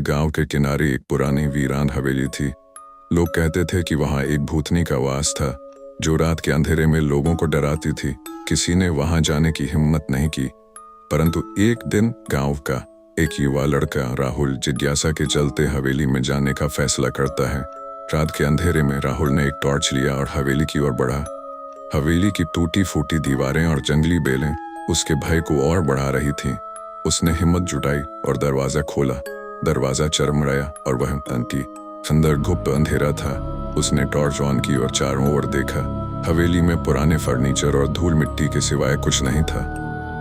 गांव के किनारे एक पुरानी वीरान हवेली थी। लोग कहते थे कि वहां एक भूतनी का वास था जो रात के अंधेरे में लोगों को डराती थी। किसी ने वहां जाने की हिम्मत नहीं की, परंतु एक दिन गांव का एक युवा लड़का राहुल जिज्ञासा के चलते हवेली में जाने का फैसला करता है। रात के अंधेरे में राहुल ने एक टॉर्च लिया और हवेली की ओर बढ़ा। हवेली की टूटी फूटी दीवारें और जंगली बेलें उसके भय को और बढ़ा रही थीं। उसने हिम्मत जुटाई और दरवाजा खोला। दरवाजा चरमराया और वह अंती अंदर गुप्त अंधेरा था। उसने टॉर्च ऑन की और चारों ओर देखा। हवेली में पुराने फर्नीचर और धूल मिट्टी के सिवाय कुछ नहीं था,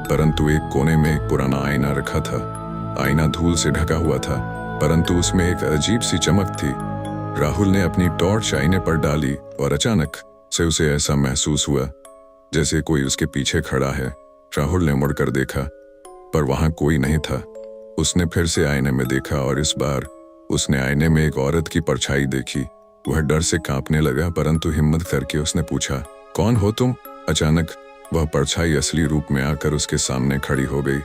परंतु एक कोने में एक पुराना आईना रखा था। आईना धूल से ढका हुआ था, परंतु उसमें एक अजीब सी चमक थी। राहुल ने अपनी टॉर्च आईने पर डाली और अचानक से उसे ऐसा महसूस हुआ जैसे कोई उसके पीछे खड़ा है। राहुल ने मुड़कर देखा, पर वहां कोई नहीं था। उसने फिर से आईने में देखा और इस बार उसने आईने में एक औरत की परछाई देखी। वह डर से कांपने लगा, परंतु हिम्मत करके उसने पूछा, कौन हो तुम? अचानक वह परछाई असली रूप में आकर उसके सामने खड़ी हो गई।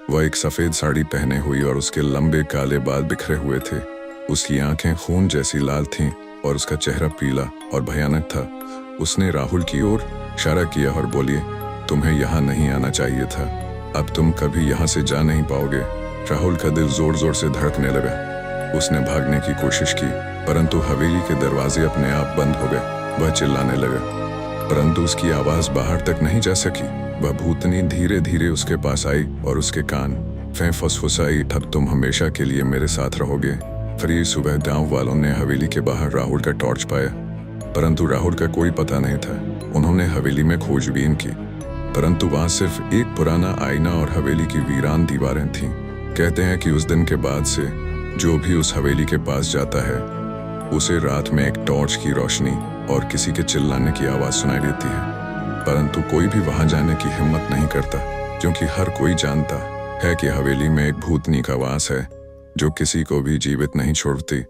वह एक सफेद साड़ी पहने हुई और उसके लंबे काले बाल बिखरे हुए थे। उसकी आंखें खून जैसी लाल थीं और उसका चेहरा पीला और भयानक था। उसने राहुल की ओर इशारा किया और बोली, तुम्हें यहाँ नहीं आना चाहिए था। अब तुम कभी यहाँ से जा नहीं पाओगे। राहुल का दिल जोर जोर से धड़कने लगा। उसने भागने की कोशिश की, परंतु हवेली के दरवाजे अपने आप बंद हो गए। वह चिल्लाने लगा, परंतु उसकी आवाज बाहर तक नहीं जा सकी। वह भूतनी धीरे धीरे उसके पास आई और उसके कान में फुसफुसाई, अब तुम हमेशा के लिए मेरे साथ रहोगे। फिर सुबह गांव वालों ने हवेली के बाहर राहुल का टॉर्च पाया, परंतु राहुल का कोई पता नहीं था। उन्होंने हवेली में खोजबीन की, परंतु वहां सिर्फ एक पुराना आईना और हवेली की वीरान दीवारें थीं। कहते हैं कि उस दिन के बाद से जो भी उस हवेली के पास जाता है उसे रात में एक टॉर्च की रोशनी और किसी के चिल्लाने की आवाज सुनाई देती है, परंतु कोई भी वहां जाने की हिम्मत नहीं करता, क्योंकि हर कोई जानता है कि हवेली में एक भूतनी का वास है जो किसी को भी जीवित नहीं छोड़ती।